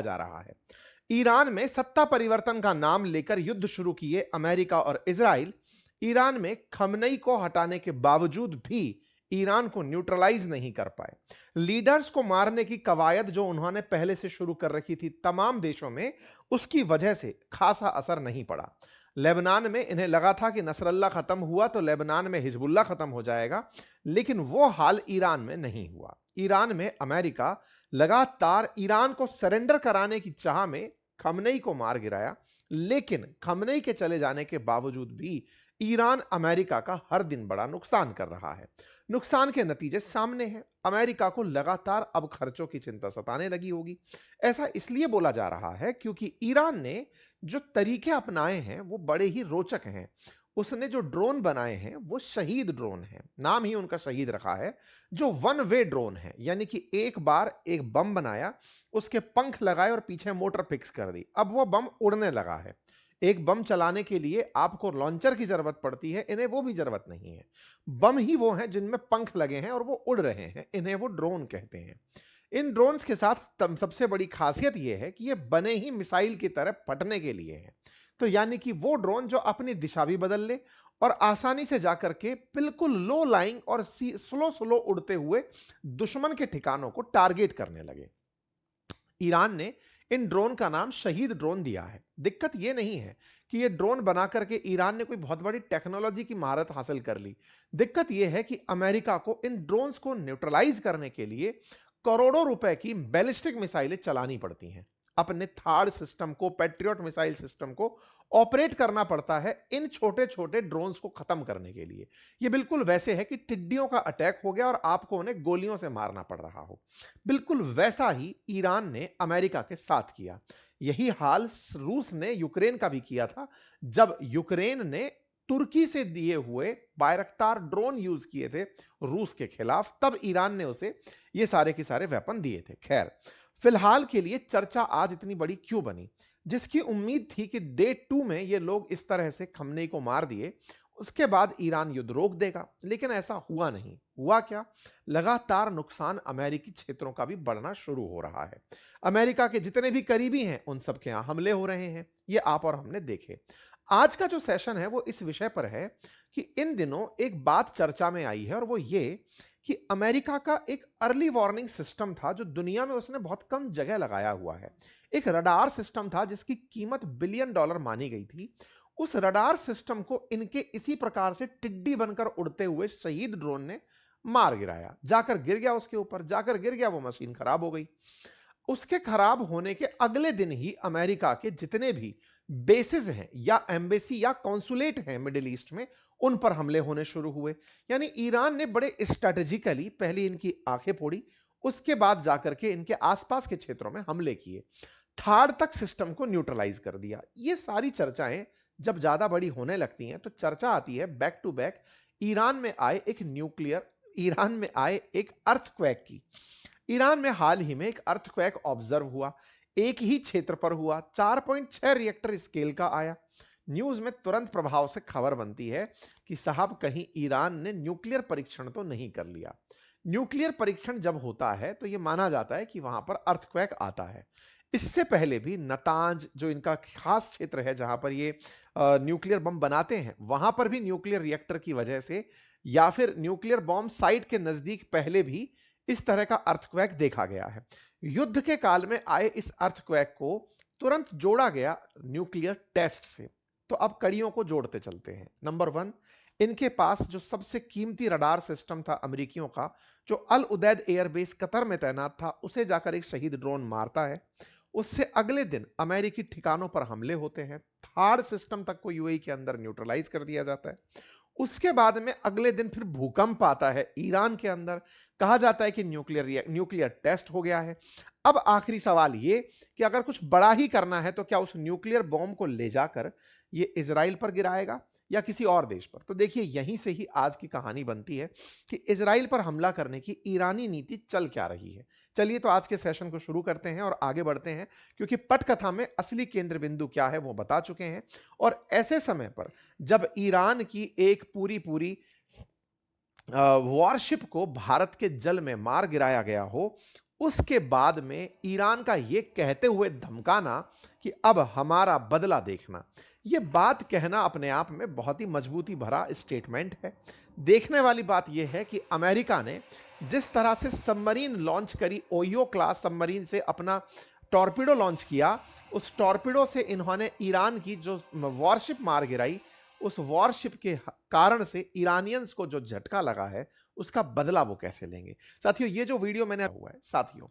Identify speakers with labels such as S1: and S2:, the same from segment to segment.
S1: जा रहा है। ईरान में सत्ता परिवर्तन का नाम लेकर युद्ध शुरू किए अमेरिका और इजराइल, ईरान में खमनई को हटाने के बावजूद भी ईरान को न्यूट्रलाइज नहीं कर पाए। लीडर्स को मारने की कवायद जो उन्होंने पहले से शुरू कर रखी थी तमाम देशों में, उसकी वजह से खासा असर नहीं पड़ा। लेबनान में इन्हें लगा था कि नसरल्ला खत्म हुआ तो लेबनान में हिजबुल्ला खत्म हो जाएगा, लेकिन वो हाल ईरान में नहीं हुआ। ईरान में अमेरिका लगातार ईरान को सरेंडर कराने की चाह में खमनई को मार गिराया, लेकिन खमनई के चले जाने के बावजूद भी ईरान अमेरिका का हर दिन बड़ा नुकसान कर रहा है। नुकसान के नतीजे सामने हैं। अमेरिका को लगातार अब खर्चों की चिंता सताने लगी होगी। ऐसा इसलिए बोला जा रहा है क्योंकि ईरान ने जो तरीके अपनाए हैं वो बड़े ही रोचक हैं। उसने जो ड्रोन बनाए हैं वो शहीद ड्रोन हैं, नाम ही उनका शहीद रखा है। जो वन वे ड्रोन है, यानी कि एक बार एक बम बनाया, उसके पंख लगाए और पीछे मोटर फिक्स कर दी, अब वो बम उड़ने लगा है। एक बम चलाने के लिए आपको लॉन्चर की जरूरत पड़ती है, इन्हें वो भी जरूरत नहीं है। बम ही वो हैं जिनमें पंख लगे हैं और वो उड़ रहे हैं, इन्हें वो ड्रोन कहते हैं। इन ड्रोन्स के साथ सबसे बड़ी खासियत यह है कि ये बने ही मिसाइल की तरह फटने के लिए हैं। तो यानी कि वो ड्रोन जो अपनी दिशा भी बदल ले और आसानी से जाकर के बिल्कुल लो लाइंग और स्लो स्लो उड़ते हुए दुश्मन के ठिकानों को टारगेट करने लगे। ईरान ने इन ड्रोन का नाम शहीद ड्रोन दिया है। दिक्कत यह नहीं है कि यह ड्रोन बना करके ईरान ने कोई बहुत बड़ी टेक्नोलॉजी की महारत हासिल कर ली। दिक्कत यह है कि अमेरिका को इन ड्रोन्स को न्यूट्रलाइज करने के लिए करोड़ों रुपए की बैलिस्टिक मिसाइलें चलानी पड़ती हैं। अपने थार्ड सिस्टम को, पैट्रियट मिसाइल सिस्टम को ऑपरेट करना पड़ता है इन छोटे छोटे ड्रोन्स को खत्म करने के लिए। यह बिल्कुल वैसे है कि टिड्डियों का अटैक हो गया और आपको उन्हें गोलियों से मारना पड़ रहा हो। बिल्कुल वैसा ही ईरान ने अमेरिका के साथ किया। यही हाल रूस ने यूक्रेन का भी किया था। जब यूक्रेन ने तुर्की से दिए हुए बायरक्तार ड्रोन यूज किए थे रूस के खिलाफ, तब ईरान ने उसे ये सारे के सारे वेपन दिए थे। खैर, फिलहाल के लिए चर्चा आज इतनी बड़ी क्यों बनी? जिसकी उम्मीद थी कि डे 2 में ये लोग इस तरह से खमनेई को मार दिए, उसके बाद ईरान युद्ध रोक देगा, लेकिन ऐसा हुआ नहीं। हुआ क्या? लगातार नुकसान अमेरिकी क्षेत्रों का भी बढ़ना शुरू हो रहा है। अमेरिका के जितने भी करीबी हैं उन सब के यहां हमले हो रहे हैं। ये आप और हमने देखे। आज का जो सेशन है वो इस विषय पर है कि इन दिनों एक बात चर्चा में आई है और वो ये कि अमेरिका का एक अर्ली वार्निंग सिस्टम था जो दुनिया में उसने बहुत कम जगह लगाया हुआ है। एक रडार सिस्टम था जिसकी कीमत बिलियन डॉलर मानी गई थी। उस रडार सिस्टम को इनके इसी प्रकार से टिड्डी बनकर उड़ते हुए शहीद ड्रोन ने मार गिराया। जाकर गिर गया उसके ऊपर, जाकर गिर गया, वो मशीन खराब हो गई। उसके खराब होने के अगले दिन ही अमेरिका के जितने भी बेसिस हैं या एम्बेसी या कॉन्सुलेट हैं मिडिल ईस्ट में, उन पर हमले होने शुरू हुए। यानी ईरान ने बड़े स्ट्रेटेजिकली पहले इनकी आंखें फोड़ी, उसके बाद जाकर के इनके आसपास के क्षेत्रों में हमले किए, थार्ड तक सिस्टम को न्यूट्रलाइज कर दिया। ये सारी चर्चाएं जब ज्यादा बड़ी होने लगती हैं तो चर्चा आती है बैक टू बैक ईरान में आए एक अर्थक्वेक की। ईरान में हाल ही में एक अर्थक्वेक ऑब्जर्व हुआ। एक ही क्षेत्र पर हुआ, 4.6 रिएक्टर स्केल का आया। न्यूज में तुरंत प्रभाव से खबर बनती है कि साहब कहीं ईरान ने न्यूक्लियर परीक्षण तो नहीं कर लिया। न्यूक्लियर परीक्षण जब होता है तो यह माना जाता है कि वहां पर अर्थक्वेक आता है। इससे पहले भी नतांज, जो इनका खास क्षेत्र है जहां पर ये न्यूक्लियर बम बनाते हैं, वहां पर भी न्यूक्लियर रिएक्टर की वजह से या फिर न्यूक्लियर बॉम्ब साइट के नजदीक पहले भी इस तरह का अर्थक्वेक देखा गया है। युद्ध के काल में आए इस अर्थक्वेक को तुरंत जोड़ा गया न्यूक्लियर टेस्ट से। तो अब कड़ियों को जोड़ते चलते हैं। नंबर 1, इनके पास जो सबसे कीमती रडार सिस्टम था अमेरिकियों का, जो अल उदैद एयरबेस कतर में तैनात था, उसे जाकर एक शहीद ड्रोन मारता है। उससे अगले दिन अमेरिकी ठिकानों पर हमले होते हैं। थार्ड सिस्टम तक को यूएई के अंदर न्यूट्रलाइज कर दिया जाता है। उसके बाद में अगले दिन फिर भूकंप आता है ईरान के अंदर। कहा जाता है कि न्यूक्लियर टेस्ट हो गया है। अब आखिरी सवाल ये कि अगर कुछ बड़ा ही करना है तो क्या उस न्यूक्लियर बॉम्ब को ले जाकर ये इजराइल पर गिराएगा या किसी और देश पर? तो देखिए, यहीं से ही आज की कहानी बनती है कि इजराइल पर हमला करने की ईरानी नीति चल क्या रही है। चलिए तो आज के सेशन को शुरू करते हैं और आगे बढ़ते हैं, क्योंकि पटकथा में असली केंद्र बिंदु क्या है वो बता चुके हैं। और ऐसे समय पर जब ईरान की एक पूरी पूरी वॉरशिप को भारत के जल में मार गिराया गया हो, उसके बाद में ईरान का यह कहते हुए धमकाना कि अब हमारा बदला देखना, यह बात कहना अपने आप में बहुत ही मजबूती भरा स्टेटमेंट है। देखने वाली बात यह है कि अमेरिका ने जिस तरह से सबमरीन लॉन्च करी, ओयो क्लास सबमरीन से अपना टॉर्पीडो लॉन्च किया, उस टॉर्पीडो से इन्होंने ईरान की जो वॉरशिप मार गिराई, उस वॉरशिप के कारण से ईरानियंस को जो झटका लगा है, उसका बदला वो कैसे लेंगे। साथियों, ये जो वीडियो मैंने हुआ है साथियों,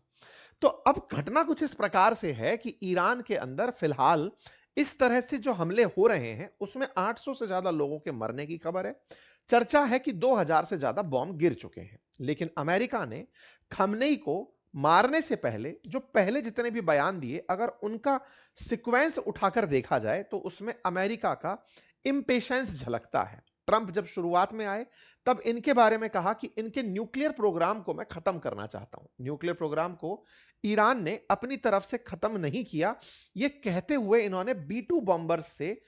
S1: तो अब घटना कुछ इस प्रकार से है कि ईरान के अंदर फिलहाल इस तरह से जो हमले हो रहे हैं, उसमें 800 से ज्यादा लोगों के मरने की खबर है। चर्चा है कि 2000 से ज्यादा बॉम्ब गिर चुके हैं। लेकिन अमेरिका ने खमनेई को मारने से पहले जो पहले जितने भी बयान दिए, अगर उनका सीक्वेंस उठाकर देखा जाए तो उसमें अमेरिका का इंपेशेंस झलकता है। ट्रंप जब शुरुआत में आए तब इनके बारे में कहा कि इनके न्यूक्लियर प्रोग्राम को मैं खत्म करना चाहता हूं। न्यूक्लियर प्रोग्राम को ईरान ने अपनी तरफ से खत्म नहीं किया, यह कहते हुए इन्होंने B2 बॉम्बर्स से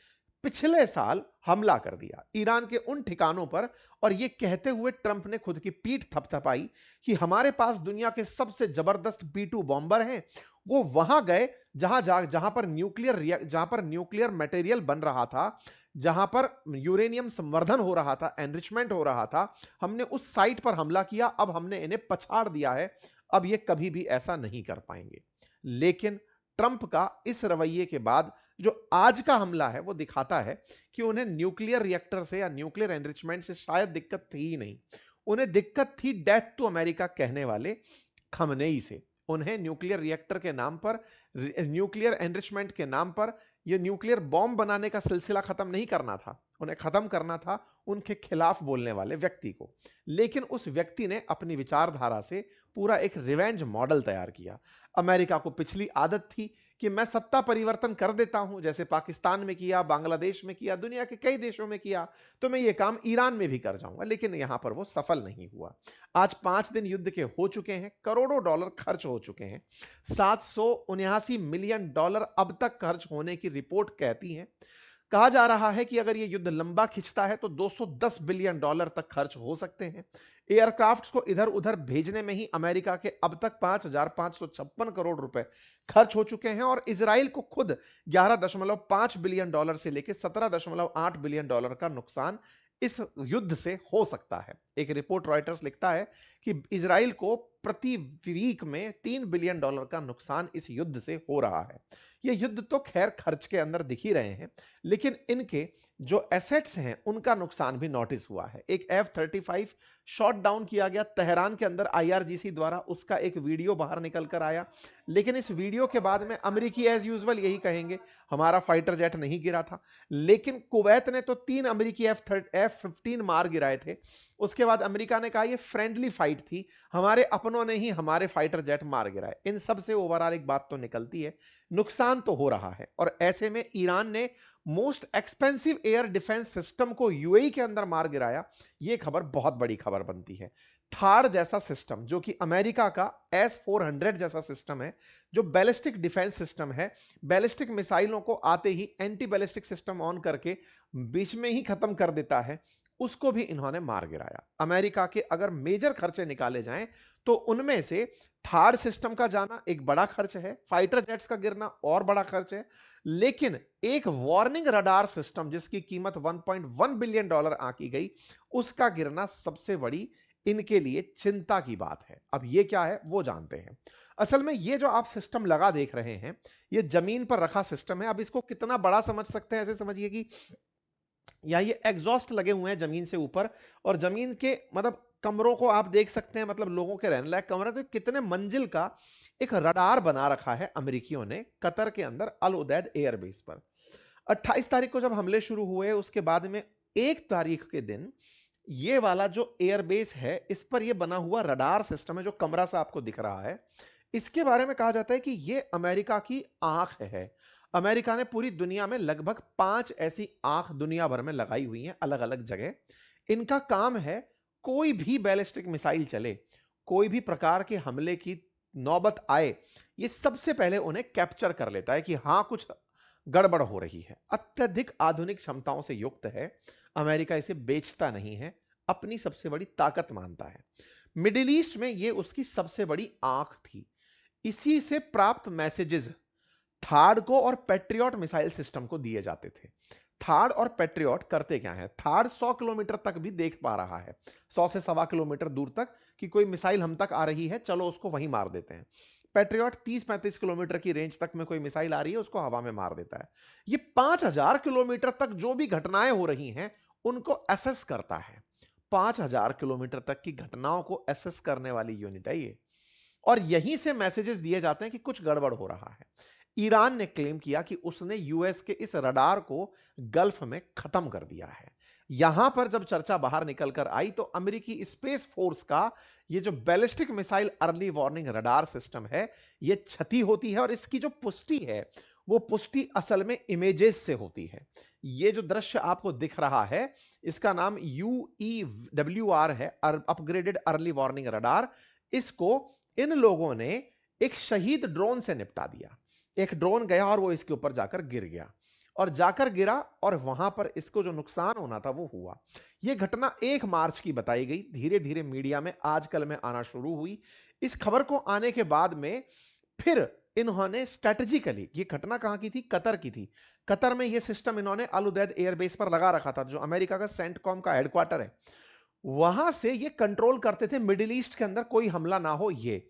S1: पिछले साल हमला कर दिया ईरान के उन ठिकानों पर, और यह कहते हुए ट्रंप ने खुद की पीठ थपथपाई कि हमारे पास दुनिया के सबसे जबरदस्त B2 बॉम्बर हैं। वो वहां गए जहां पर न्यूक्लियर मटेरियल बन रहा था, जहां पर यूरेनियम संवर्धन हो रहा था, एनरिचमेंट हो रहा था। हमने उस साइट पर हमला किया, अब हमने इन्हें पछाड़ दिया है, अब ये कभी भी ऐसा नहीं कर पाएंगे। लेकिन ट्रंप का इस रवैये के बाद जो आज का हमला है वो दिखाता है कि उन्हें न्यूक्लियर रिएक्टर से या न्यूक्लियर एनरिचमेंट से शायद दिक्कत थी ही नहीं, उन्हें दिक्कत थी डेथ टू अमेरिका कहने वाले खमनेई से। उन्हें न्यूक्लियर रिएक्टर के नाम पर, न्यूक्लियर एनरिचमेंट के नाम पर यह न्यूक्लियर बॉम्ब बनाने का सिलसिला खत्म नहीं करना था, उन्हें खत्म करना था उनके खिलाफ बोलने वाले व्यक्ति को। लेकिन उस व्यक्ति ने अपनी विचारधारा से पूरा एक रिवेंज मॉडल तैयार किया। अमेरिका को पिछली आदत थी कि मैं सत्ता परिवर्तन कर देता हूं, जैसे पाकिस्तान में किया, बांग्लादेश में किया, दुनिया के कई देशों में किया, तो मैं ये काम ईरान में भी कर जाऊंगा। लेकिन यहां पर वो सफल नहीं हुआ। आज 5 दिन युद्ध के हो चुके हैं, करोड़ों डॉलर खर्च हो चुके हैं, $779 मिलियन अब तक खर्च होने की रिपोर्ट कहती है। कहा जा रहा है कि अगर यह युद्ध लंबा खिंचता है तो $210 बिलियन तक खर्च हो सकते हैं। एयरक्राफ्ट्स को इधर उधर भेजने में ही अमेरिका के अब तक 5,556 करोड़ रुपए खर्च हो चुके हैं, और इजराइल को खुद $11.5 बिलियन से लेकर $17.8 बिलियन का नुकसान इस युद्ध से हो सकता है। एक रिपोर्ट रॉयटर्स लिखता है कि इजराइल को प्रति वीक में $3 बिलियन का नुकसान इस युद्ध से हो रहा है। ये युद्ध तो खैर खर्च के अंदर दिख ही रहे हैं, लेकिन इनके जो एसेट्स हैं उनका नुकसान भी नोटिस हुआ है। एक F-35 शॉट डाउन किया गया तेहरान के अंदर IRGC द्वारा, उसका एक वीडियो बाहर निकल कर आया, लेकिन इस वीडियो के बाद में अमेरिकी एज यूजुअल यही कहेंगे हमारा फाइटर जेट नहीं गिरा था। लेकिन कुवैत ने तो 3 अमेरिकी F-15 मार गिराए थे। उसके बाद अमेरिका ने कहा यह फ्रेंडली फाइट थी, हमारे अपनों ने ही हमारे फाइटर जेट मार गिराए। इन सब से ओवरऑल एक बात तो निकलती है, नुकसान तो हो रहा है। और ऐसे में ईरान ने most expensive air defence system को यूएई के अंदर मार गिराया, यह खबर बहुत बड़ी खबर बनती है। थार जैसा सिस्टम, जो कि अमेरिका का S-400 जैसा सिस्टम है, जो बैलिस्टिक डिफेंस सिस्टम है, बैलिस्टिक मिसाइलों को आते ही एंटी बैलिस्टिक सिस्टम ऑन करके बीच में ही खत्म कर देता है, उसको भी इन्होंने मार गिराया। अमेरिका के अगर मेजर खर्चे निकाले जाएं तो उनमें से थार्ड सिस्टम का जाना एक बड़ा खर्च है, फाइटर जेट्स का गिरना और बड़ा खर्च है, लेकिन एक वार्निंग रडार सिस्टम जिसकी कीमत $1.1 बिलियन आंकी गई, उसका गिरना सबसे बड़ी इनके लिए चिंता की बात है। अब ये क्या है वो जानते हैं। असल में ये जो आप सिस्टम लगा देख रहे हैं, ये जमीन पर रखा सिस्टम है। अब इसको कितना बड़ा समझ सकते हैं, ऐसे समझिए कि या ये एग्जॉस्ट लगे हुए हैं जमीन से ऊपर, और जमीन के मतलब कमरों को आप देख सकते हैं, मतलब लोगों के रहने लायक कमरे, तो कितने मंजिल का एक रडार बना रखा है अमेरिकियों ने कतर के अंदर अल उदैद एयरबेस पर। 28 तारीख को जब हमले शुरू हुए, उसके बाद में 1 तारीख के दिन ये वाला जो एयरबेस है, इस पर ये बना हुआ रडार सिस्टम है, जो कमरा सा आपको दिख रहा है, इसके बारे में कहा जाता है कि ये अमेरिका की आंख है। अमेरिका ने पूरी दुनिया में लगभग 5 ऐसी आंख दुनिया भर में लगाई हुई हैं, अलग अलग जगह। इनका काम है, कोई भी बैलिस्टिक मिसाइल चले, कोई भी प्रकार के हमले की नौबत आए, ये सबसे पहले उन्हें कैप्चर कर लेता है कि हां कुछ गड़बड़ हो रही है। अत्यधिक आधुनिक क्षमताओं से युक्त है। अमेरिका इसे बेचता नहीं है, अपनी सबसे बड़ी ताकत मानता है। मिडिल ईस्ट में ये उसकी सबसे बड़ी आंख थी। इसी से प्राप्त मैसेजेस थार्ड को और पेट्रियट मिसाइल सिस्टम को दिए जाते थे। थार्ड और पेट्रियट करते क्या है, थार्ड 100 किलोमीटर तक भी देख पा रहा है, 100 से सवा किलोमीटर दूर तक, कि कोई मिसाइल हम तक आ रही है, चलो उसको वहीं मार देते हैं। पेट्रियट 30-35 किलोमीटर की रेंज तक में कोई मिसाइल आ रही है, उसको हवा में मार देता है। ये 5000 किलोमीटर तक जो भी घटनाएं हो रही हैं उनको एसेस करता है। 5000 किलोमीटर तक की घटनाओं को एसेस करने वाली यूनिट है ये। और यहीं से मैसेजेस दिए जाते हैं कि कुछ गड़बड़ हो रहा है। ईरान ने क्लेम किया कि उसने यूएस के इस रडार को गल्फ में खत्म कर दिया है। यहां पर जब चर्चा बाहर निकल कर आई तो अमेरिकी स्पेस फोर्स का ये जो ballistic missile early warning radar system है, ये क्षति होती है। और इसकी जो पुष्टि है, वो पुष्टि असल में इमेजेस से होती है। ये जो दृश्य आपको दिख रहा है, इसका नाम UEWR है, अपग्रेडेड अर्ली वार्निंग रडार। इसको इन लोगों ने एक शहीद ड्रोन से निपटा दिया। एक ड्रोन गया और वो इसके ऊपर जाकर गिर गया, और जाकर गिरा, और वहां पर इसको जो नुकसान होना था वो हुआ। ये घटना 1 मार्च की बताई गई, धीरे धीरे मीडिया में आजकल में आना शुरू हुई। इस खबर को आने के बाद में फिर इन्होंने स्ट्रेटेजिकली, ये घटना कहां की थी, कतर की थी। कतर में ये सिस्टम इन्होंने अल उदैद एयरबेस पर लगा रखा था, जो अमेरिका का सेंटकॉम का हेडक्वार्टर है। वहां से ये कंट्रोल करते थे मिडिल ईस्ट के अंदर कोई हमला ना हो। ये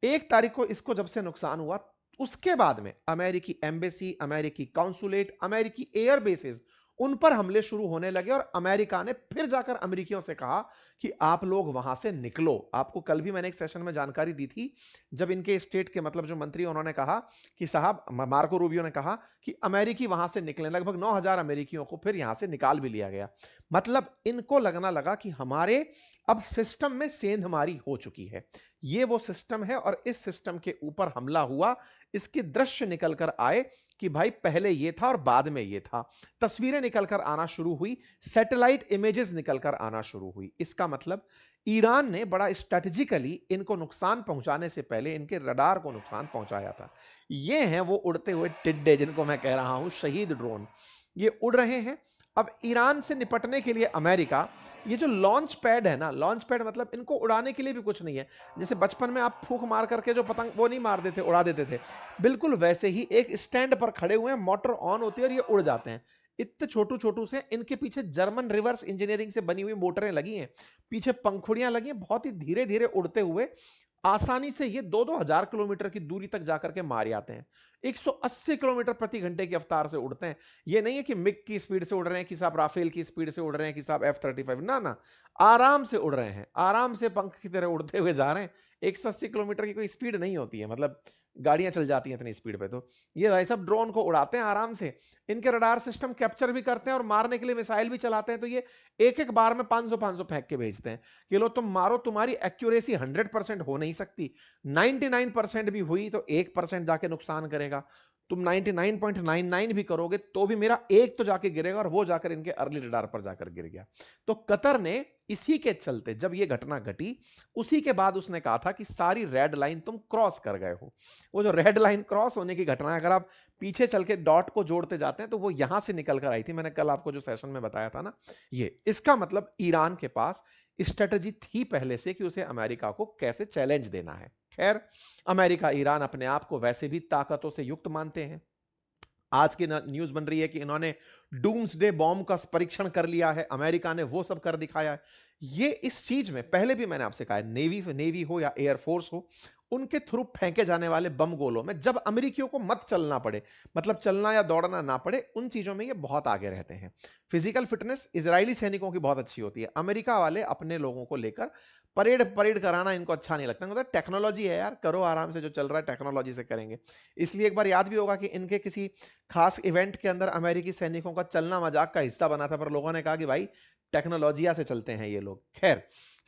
S1: 1 तारीख को इसको जब से नुकसान हुआ, उसके बाद में अमेरिकी एम्बेसी, अमेरिकी काउंसुलेट, अमेरिकी एयर बेसेस, उन पर हमले शुरू होने लगे। और अमेरिका ने फिर जाकर अमेरिकियों से कहा कि आप लोग वहां से निकलो। आपको कल भी मैंने एक सेशन में जानकारी दी थी, जब इनके स्टेट के मतलब जो मंत्री, उन्होंने कहा कि साहब, मार्को रूबियो ने कहा कि अमेरिकी वहां से निकले। लगभग 9000 अमेरिकियों को फिर यहां से निकाल भी लिया गया। मतलब इनको लगना लगा कि हमारे अब सिस्टम में सेंधमारी हो चुकी है। ये वो सिस्टम है और इस सिस्टम के ऊपर हमला हुआ। इसके दृश्य निकल कर आए कि भाई पहले ये था और बाद में ये था। तस्वीरें निकल कर आना शुरू हुई, सैटेलाइट इमेजेस निकल कर आना शुरू हुई। इसका मतलब ईरान ने बड़ा स्ट्रेटेजिकली इनको नुकसान पहुंचाने से पहले इनके रडार को नुकसान पहुंचाया था। ये हैं वो उड़ते हुए टिड्डे जिनको मैं कह रहा हूं शहीद ड्रोन। ये उड़ रहे हैं। अब ईरान से निपटने के लिए अमेरिका, ये जो लॉन्च पैड है ना, लॉन्च पैड मतलब इनको उड़ाने के लिए भी कुछ नहीं है। जैसे बचपन में आप फूंक मार करके जो पतंग वो नहीं मार देते, उड़ा देते थे, बिल्कुल वैसे ही एक स्टैंड पर खड़े हुए हैं, मोटर ऑन होती है और ये उड़ जाते हैं। इतने छोटू छोटू से, इनके पीछे जर्मन रिवर्स इंजीनियरिंग से बनी हुई मोटरें लगी हैं, पीछे पंखुड़ियां लगी हैं, बहुत ही धीरे धीरे उड़ते हुए आसानी से ये 2-2 हजार किलोमीटर की दूरी तक जाकर के मार आते हैं। 180 किलोमीटर प्रति घंटे की रफ्तार से उड़ते हैं। ये नहीं है कि मिग की स्पीड से उड़ रहे हैं, कि साहब राफेल की स्पीड से उड़ रहे हैं, कि साहब F-35, ना ना, आराम से उड़ रहे हैं, आराम से पंख की तरह उड़ते हुए जा रहे हैं। 180 किलोमीटर की कोई स्पीड नहीं होती है, मतलब गाड़ियां चल जाती हैं इतनी स्पीड पे। तो ये भाई सब ड्रोन को उड़ाते हैं आराम से। इनके रडार सिस्टम कैप्चर भी करते हैं और मारने के लिए मिसाइल भी चलाते हैं। तो ये एक एक बार में 500-500 फेंक के भेजते हैं कि लो तुम मारो। तुम्हारी एक्यूरेसी 100% हो नहीं सकती, 99% भी हुई तो 1% जाके नुकसान करेगा। तुम 99.99 भी करोगे तो भी मेरा एक तो जाके गिरेगा, और वो जाकर इनके अर्ली रडार पर जाकर गिर गया। तो कतर ने इसी के चलते, जब ये घटना घटी, उसी के बाद उसने कहा था कि सारी रेड लाइन तुम क्रॉस कर गए हो। वो जो रेड लाइन क्रॉस होने की घटना है, अगर आप पीछे चल के डॉट को जोड़ते जाते हैं तो वो यहां से निकल कर आई थी। मैंने कल आपको जो सेशन में बताया था ना, ये इसका मतलब ईरान के पास स्ट्रेटजी थी पहले से कि उसे अमेरिका को कैसे चैलेंज देना है। खैर, अमेरिका, ईरान अपने आप को वैसे भी ताकतों से युक्त मानते हैं। आज की न्यूज बन रही है कि इन्होंने डूम्सडे बॉम्ब का परीक्षण कर लिया है, अमेरिका ने वो सब कर दिखाया है। ये इस चीज में पहले भी मैंने आपसे कहा है, नेवी हो या एयरफोर्स हो, उनके थ्रू फेंके जाने वाले बम गोलों में जब अमेरिकियों को मत चलना पड़े, मतलब चलना या दौड़ना ना पड़े, उन चीजों में ये बहुत आगे रहते हैं। फिजिकल फिटनेस इजरायली सैनिकों की बहुत अच्छी होती है। अमेरिका वाले अपने लोगों को लेकर परेड परेड कराना इनको अच्छा नहीं लगता। मतलब टेक्नोलॉजी है यार, करो आराम से, जो चल रहा है टेक्नोलॉजी से करेंगे। इसलिए एक बार याद भी होगा कि इनके किसी खास इवेंट के अंदर अमेरिकी सैनिकों का चलना मजाक का हिस्सा बना था, पर लोगों ने कहा कि भाई टेक्नोलॉजिया से चलते हैं ये लोग। खैर,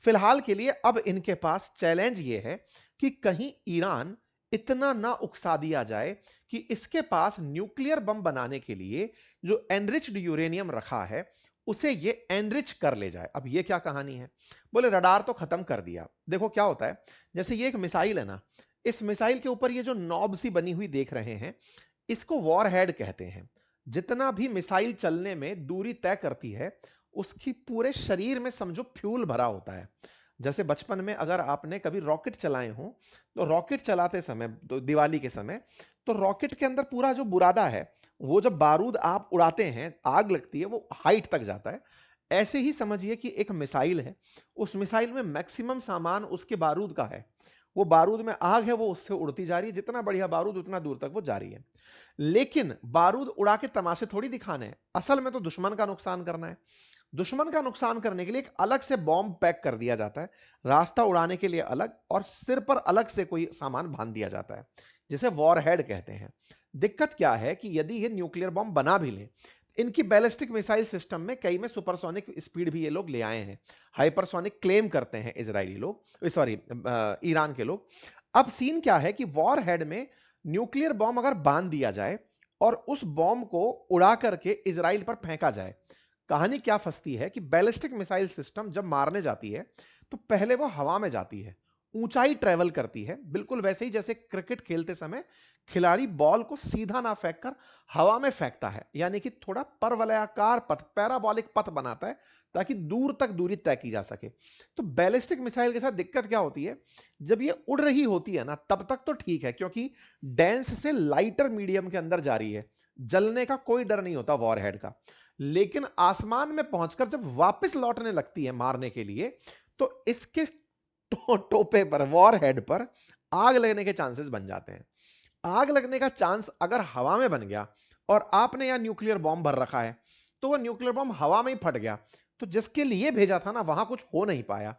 S1: फिलहाल के लिए अब इनके पास चैलेंज ये है कि कहीं ईरान इतना ना उकसा दिया जाए कि इसके पास न्यूक्लियर बम बनाने के लिए जो एनरिच्ड यूरेनियम रखा है उसे ये एनरिच कर ले जाए। अब ये क्या कहानी है? बोले रडार तो खत्म कर दिया। देखो क्या होता है, जैसे ये एक मिसाइल है ना, इस मिसाइल के ऊपर ये जो नॉब सी बनी हुई देख रहे हैं, इसको वॉरहेड कहते हैं। जितना भी मिसाइल चलने में दूरी तय करती है, उसकी पूरे शरीर में समझो फ्यूल भरा होता है। जैसे बचपन में अगर आपने कभी रॉकेट चलाए हो, तो रॉकेट चलाते समय, तो दिवाली के समय, तो रॉकेट के अंदर पूरा जो बुरादा है, वो जब बारूद आप उड़ाते हैं, आग लगती है, वो हाइट तक जाता है। ऐसे ही समझिए कि एक मिसाइल है, उस मिसाइल में मैक्सिमम सामान उसके बारूद का है। वो बारूद में आग है, वो उससे उड़ती जा रही है, जितना बढ़िया बारूद उतना दूर तक वो जा रही है। लेकिन बारूद उड़ा के तमाशे थोड़ी दिखाने हैं, असल में तो दुश्मन का नुकसान करना है। दुश्मन का नुकसान करने के लिए एक अलग से बॉम्ब पैक कर दिया जाता है, रास्ता उड़ाने के लिए अलग, और सिर पर अलग से कोई सामान बांध दिया जाता है, जिसे वॉरहेड कहते हैं। दिक्कत क्या है कि यदि ये न्यूक्लियर बॉम्ब बना भी ले, इनकी बैलिस्टिक मिसाइल सिस्टम में कई में सुपरसोनिक स्पीड भी ये लोग ले आए हैं। हाइपरसोनिक क्लेम करते हैं इजरायली लोग, सॉरी, ईरान के लोग। अब सीन क्या है कि वॉरहेड में न्यूक्लियर बॉम्ब अगर बांध दिया जाए और उस बॉम्ब को उड़ा करके इजराइल पर फेंका जाए, कहानी क्या फंसती है कि बैलिस्टिक मिसाइल सिस्टम जब मारने जाती है, तो पहले वो हवा में जाती है, ऊंचाई ट्रेवल करती है, बिल्कुल वैसे ही जैसे क्रिकेट खेलते समय खिलाड़ी बॉल को सीधा ना फेंक कर हवा में फेंकता है, यानी कि थोड़ा परवलयाकार पथ, पैराबॉलिक पथ बनाता है, ताकि दूर तक दूरी तय की जा सके। तो बैलिस्टिक मिसाइल के साथ दिक्कत क्या होती है, जब ये उड़ रही होती है ना, तब तक तो ठीक है, क्योंकि डेंस से लाइटर मीडियम के अंदर जा रही है, जलने का कोई डर नहीं होता वॉरहेड का। लेकिन आसमान में पहुंचकर जब वापस लौटने लगती है मारने के लिए, तो इसके टोपे पर, वॉरहेड पर आग लगने के चांसेस बन जाते हैं। आग लगने का चांस अगर हवा में बन गया और आपने यहां न्यूक्लियर बॉम्ब भर रखा है, तो वह न्यूक्लियर बॉम्ब हवा में ही फट गया, तो जिसके लिए भेजा था ना, वहां कुछ हो नहीं पाया।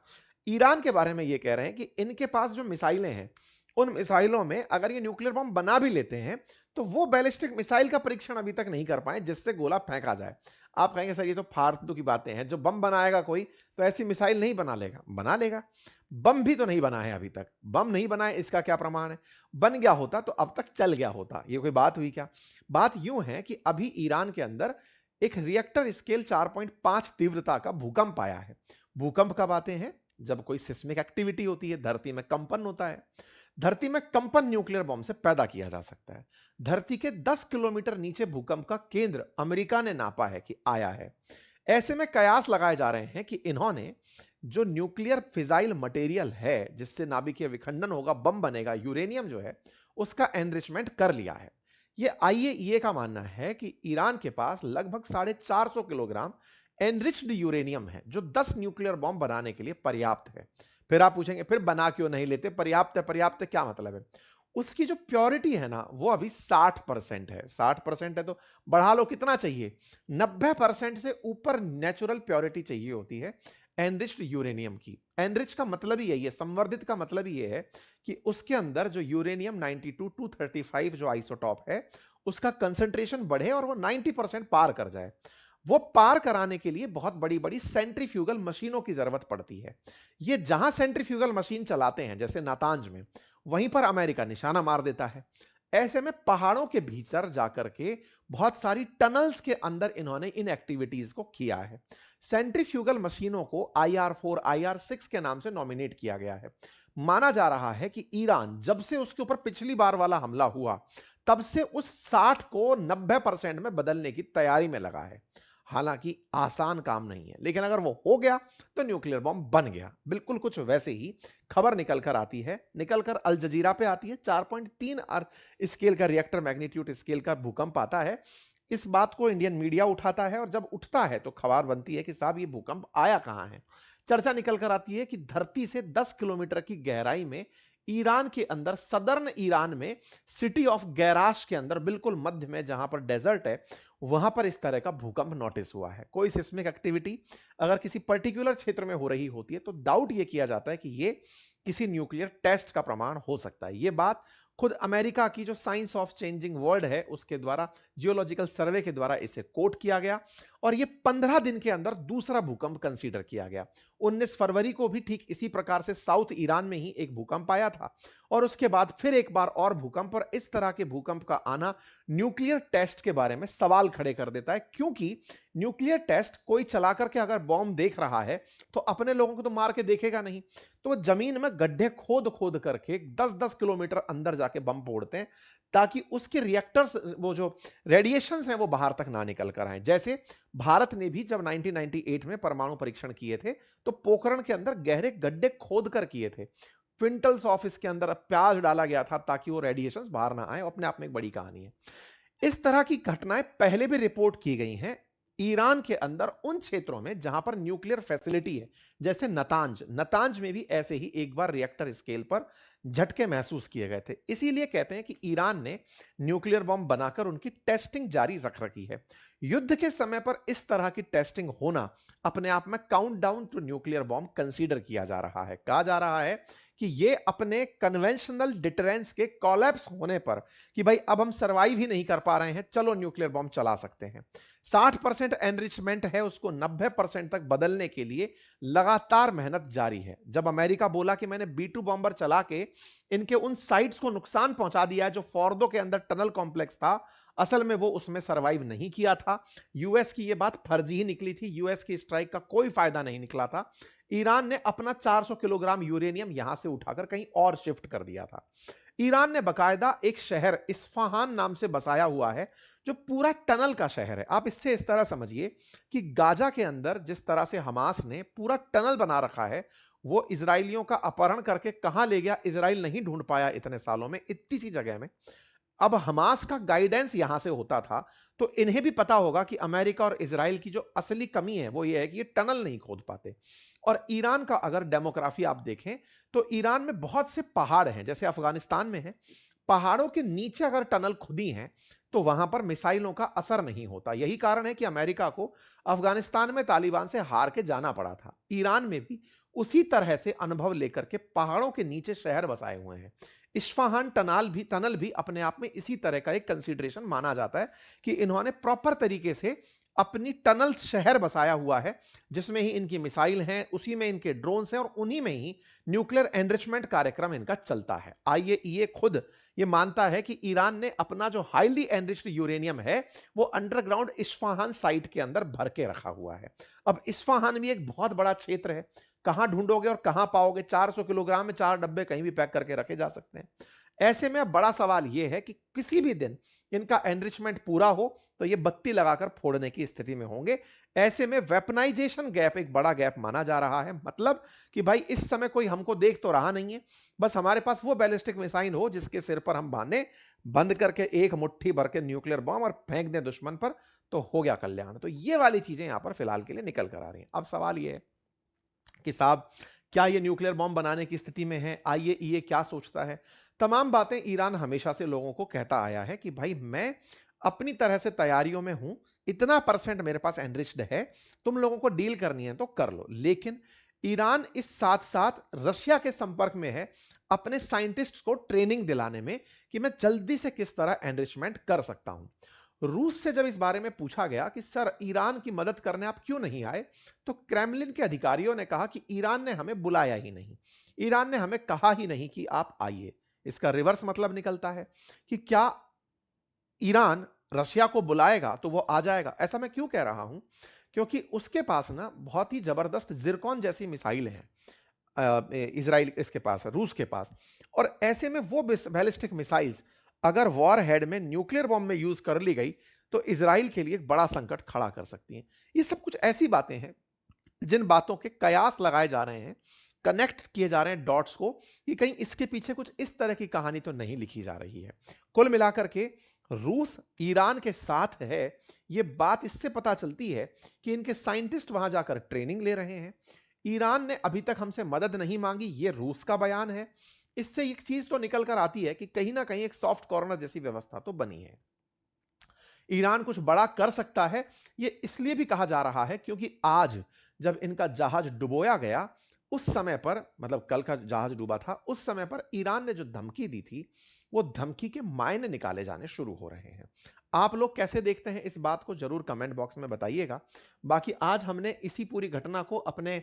S1: ईरान के बारे में यह कह रहे हैं कि इनके पास जो मिसाइलें हैं, उन मिसाइलों में अगर ये न्यूक्लियर बॉम्ब बना भी लेते हैं, तो वो बैलिस्टिक मिसाइल का परीक्षण अभी तक नहीं कर पाए जिससे गोला फेंका जाए। आप कहेंगे सर ये तो फालतू की बातें हैं, जो बम बनाएगा कोई तो ऐसी मिसाइल नहीं बना लेगा। बना लेगा, बम भी तो नहीं बना है अभी तक। बम नहीं बना है इसका क्या प्रमाण है? बन गया होता तो अब तक चल गया होता, ये कोई बात हुई क्या? बात यूं है कि अभी ईरान के अंदर एक रिएक्टर स्केल 4.5 तीव्रता का भूकंप आया है। भूकंप कब आते हैं? जब कोई सिस्मिक एक्टिविटी होती है, धरती में कंपन होता है। धरती में कंपन न्यूक्लियर बॉम्ब से पैदा किया जा सकता है। धरती के 10 किलोमीटर नीचे भूकंप का केंद्र अमेरिका ने नापा है कि आया है। ऐसे में कयास लगाए जा रहे हैं कि इन्होंने जो न्यूक्लियर फिजाइल मटेरियल है, जिससे नाभिकीय विखंडन होगा, बम बनेगा, यूरेनियम जो है, उसका एनरिचमेंट कर लिया है। ये आईएईए का मानना है कि ईरान के पास लगभग 450 किलोग्राम एनरिच्ड यूरेनियम है, जो 10 न्यूक्लियर बॉम्ब बनाने के लिए पर्याप्त है। फिर आप पूछेंगे फिर बना क्यों नहीं लेते? पर्याप्त है, पर्याप्त है क्या मतलब है? उसकी जो प्योरिटी है ना, वो अभी 60% है। 60% है तो बढ़ा लो, कितना चाहिए? 90% से ऊपर नेचुरल प्योरिटी चाहिए होती है एनरिच्ड यूरेनियम की। एनरिच का मतलब ही यही है, संवर्धित का मतलब ही ये है कि उसके अंदर जो यूरेनियम 92 235 जो आइसोटॉप है, उसका कंसंट्रेशन बढ़े और वो 90% पार कर जाए। वो पार कराने के लिए बहुत बड़ी बड़ी सेंट्रीफ्यूगल मशीनों की जरूरत पड़ती है। ये जहां सेंट्रीफ्यूगल मशीन चलाते हैं, जैसे नातांज में, वहीं पर अमेरिका निशाना मार देता है। ऐसे में पहाड़ों के भीतर जाकर के बहुत सारी टनल्स के अंदर इन्होंने इन एक्टिविटीज को किया है। सेंट्रीफ्यूगल मशीनों को IR4 IR6 के नाम से नॉमिनेट किया गया है। माना जा रहा है कि ईरान जब से उसके ऊपर पिछली बार वाला हमला हुआ, तब से उस 60 को 90% में बदलने की तैयारी में लगा है। हालांकि आसान काम नहीं है, लेकिन अगर वो हो गया तो न्यूक्लियर बॉम्ब बन गया। बिल्कुल कुछ वैसे ही खबर निकलकर आती है, निकलकर अल जजीरा पे आती है। 4.3 स्केल का, रिएक्टर मैग्नीट्यूड स्केल का भूकंप आता है। इस बात को इंडियन मीडिया उठाता है, और जब उठता है तो खबर बनती है कि साहब ये भूकंप आया कहां है। चर्चा निकल कर आती है कि धरती से 10 किलोमीटर की गहराई में, ईरान के अंदर, सदर्न ईरान में, सिटी ऑफ गैराश के अंदर, बिल्कुल मध्य में जहां पर डेजर्ट है, वहां पर इस तरह का भूकंप नोटिस हुआ है। कोई सिस्मिक एक्टिविटी अगर किसी पर्टिकुलर क्षेत्र में हो रही होती है, तो डाउट यह किया जाता है कि यह किसी न्यूक्लियर टेस्ट का प्रमाण हो सकता है। यह बात खुद अमेरिका की जो साइंस ऑफ चेंजिंग वर्ल्ड है, उसके द्वारा, जियोलॉजिकल सर्वे के द्वारा इसे कोट किया गया, और यह 15 दिन के अंदर दूसरा भूकंप कंसीडर किया गया। 19 फरवरी को भी ठीक इसी प्रकार से साउथ ईरान में ही एक भूकंप आया था, और उसके बाद फिर एक बार और भूकंप। और इस तरह के भूकंप का आना न्यूक्लियर टेस्ट के बारे में सवाल खड़े कर देता है, क्योंकि न्यूक्लियर टेस्ट कोई चला करके अगर बॉम्ब देख रहा है, तो अपने लोगों को तो मार के देखेगा नहीं। तो वो जमीन में गड्ढे खोद खोद करके 10-10 किलोमीटर अंदर जाके बम फोड़ते हैं, ताकि उसके रिएक्टर्स, वो जो रेडिएशंस हैं, वो बाहर तक ना निकल कर आए। जैसे भारत ने भी जब 1998 में परमाणु परीक्षण किए थे, तो पोखरण के अंदर गहरे गड्ढे खोद कर किए थे। क्विंटल्स ऑफ इसके अंदर प्याज डाला गया था ताकि वो रेडिएशंस बाहर ना आए, अपने आप में एक बड़ी कहानी है। इस तरह की घटनाएं पहले भी रिपोर्ट की गई हैं ईरान के अंदर उन क्षेत्रों में जहां पर न्यूक्लियर फैसिलिटी है, जैसे नतांज। नतांज में भी ऐसे ही एक बार रिएक्टर स्केल पर झटके महसूस किए गए थे। इसीलिए कहते हैं कि ईरान ने न्यूक्लियर बॉम्ब बनाकर उनकी टेस्टिंग जारी रख रखी है। युद्ध के समय पर इस तरह की टेस्टिंग होना अपने आप में countdown to nuclear bomb consider किया जा रहा है। कहा जा रहा है कि ये अपने कन्वेंशनल डिटरेंस के कोलैप्स होने पर, कि भाई अब हम सरवाइव ही नहीं कर पा रहे हैं, चलो न्यूक्लियर बॉम्ब चला सकते हैं। 60% एनरिचमेंट है, उसको 90% तक बदलने के लिए लगातार मेहनत जारी है। जब अमेरिका बोला कि मैंने B2 बॉम्बर चला के इनके उन साइट्स को नुकसान पहुंचा दिया है जो फोर्दो के अंदर टनल कॉम्प्लेक्स था, असल में वो उसमें सरवाइव नहीं किया था। यूएस की ये बात फर्जी ही निकली थी, यूएस की स्ट्राइक का कोई फायदा नहीं निकला था। ईरान ने अपना 400 किलोग्राम यूरेनियम यहां से उठाकर कहीं और शिफ्ट कर दिया था। ईरान ने बकायदा एक शहर इस्फहान नाम से बसाया हुआ है, जो पूरा टनल का शहर है। आप इससे इस तरह समझिए कि गाजा के अंदर जिस तरह से हमास ने पूरा टनल बना रखा है, वो इजरायलियों का अपहरण करके कहां ले गया इजराइल नहीं ढूंढ पाया इतने सालों में, इतनी सी जगह में। अब हमास का गाइडेंस यहां से होता था, तो इन्हें भी पता होगा कि अमेरिका और इजराइल की जो असली कमी है वो ये है कि ये टनल नहीं खोद पाते। और ईरान का अगर डेमोग्राफी आप देखें, तो ईरान में बहुत से पहाड़ हैं, जैसे अफगानिस्तान में है। पहाड़ों के नीचे अगर टनल खुदी हैं, तो वहां पर मिसाइलों का असर नहीं होता। यही कारण है कि अमेरिका को अफगानिस्तान में तालिबान से हार के जाना पड़ा था। ईरान में भी उसी तरह से अनुभव लेकर के पहाड़ों के नीचे शहर बसाए हुए हैं। इस्फहान टनल भी अपने आप में इसी तरह का एक कंसीडरेशन माना जाता है कि इन्होंने प्रॉपर तरीके से अपनी टनल शहर बसाया हुआ है, जिसमें ही इनकी मिसाइल हैं, उसी में इनके ड्रोन्स हैं, और उन्हीं में ही न्यूक्लियर एनरिचमेंट कार्यक्रम इनका चलता है। आईएईए खुद ये मानता है कि ईरान ने अपना जो हाईली एनरिच्ड यूरेनियम है, वो अंडरग्राउंड इस्फहान साइट के अंदर भर के रखा हुआ है। अब इस्फहान भी एक बहुत बड़ा क्षेत्र है, कहां ढूंढोगे और कहां पाओगे? 400 किलोग्राम में 4 डब्बे कहीं भी पैक करके रखे जा सकते हैं। ऐसे में अब बड़ा सवाल यह है कि किसी भी दिन इनका एनरिचमेंट पूरा हो तो ये बत्ती लगाकर फोड़ने की स्थिति में होंगे। ऐसे में वेपनाइजेशन गैप एक बड़ा गैप माना जा रहा है। मतलब कि भाई इस समय कोई हमको देख तो रहा नहीं है, बस हमारे पास वो बैलिस्टिक मिसाइल हो जिसके सिर पर हम बांधे, बंद करके एक मुट्ठी भर के न्यूक्लियर बॉम्ब और फेंक दें दुश्मन पर, तो हो गया कल्याण। तो ये वाली चीजें यहां पर फिलहाल के लिए निकल कर आ रही हैं। अब सवाल ये है कि साहब, क्या ये न्यूक्लियर बॉम्ब बनाने की स्थिति में है? आईएईए क्या सोचता है? तमाम बातें ईरान हमेशा से लोगों को कहता आया है कि भाई मैं अपनी तरह से तैयारियों में हूं, इतना परसेंट मेरे पास एनरिच्ड है, तुम लोगों को डील करनी है तो कर लो। लेकिन ईरान इस साथ साथ रशिया के संपर्क में है अपने साइंटिस्ट को ट्रेनिंग दिलाने में, कि मैं जल्दी से किस तरह एनरिचमेंट कर सकता हूं। रूस से जब इस बारे में पूछा गया कि सर ईरान की मदद करने आप क्यों नहीं आए, तो क्रेमलिन के अधिकारियों ने कहा कि ईरान ने हमें बुलाया ही नहीं, ईरान ने हमें कहा ही नहीं कि आप आइए। इसका रिवर्स मतलब निकलता है कि क्या ईरान रशिया को बुलाएगा तो वो आ जाएगा? ऐसा मैं क्यों कह रहा हूं? क्योंकि उसके पास ना बहुत ही जबरदस्त जिरकॉन जैसी मिसाइल है, इजराइल इसके पास है, रूस के पास। और ऐसे में वो बैलिस्टिक मिसाइल्स अगर वॉर हेड में न्यूक्लियर बॉम्ब में यूज कर ली गई, तो इजराइल के लिए एक बड़ा संकट खड़ा कर सकती हैं। ये सब कुछ ऐसी बातें हैं जिन बातों के कयास लगाए जा रहे हैं, कनेक्ट किए जा रहे हैं डॉट्स को, कि कहीं इसके पीछे कुछ इस तरह की कहानी तो नहीं लिखी जा रही है। कुल मिलाकर के रूस ईरान के साथ है, यह बात इससे पता चलती है कि इनके साइंटिस्ट वहां जाकर ट्रेनिंग ले रहे हैं। ईरान ने अभी तक हमसे मदद नहीं मांगी, यह रूस का बयान है। इससे एक चीज तो निकल कर आती है कि कहीं ना कहीं एक सॉफ्ट कॉर्नर जैसी व्यवस्था तो बनी है। ईरान कुछ बड़ा कर सकता है, यह इसलिए भी कहा जा रहा है क्योंकि आज जब इनका जहाज डुबोया गया, उस समय पर, मतलब कल का जहाज डूबा था, उस समय पर ईरान ने जो धमकी दी थी, वो धमकी के मायने निकाले जाने शुरू हो रहे हैं। आप लोग कैसे देखते हैं इस बात को जरूर कमेंट बॉक्स में बताइएगा। बाकी आज हमने इसी पूरी घटना को अपने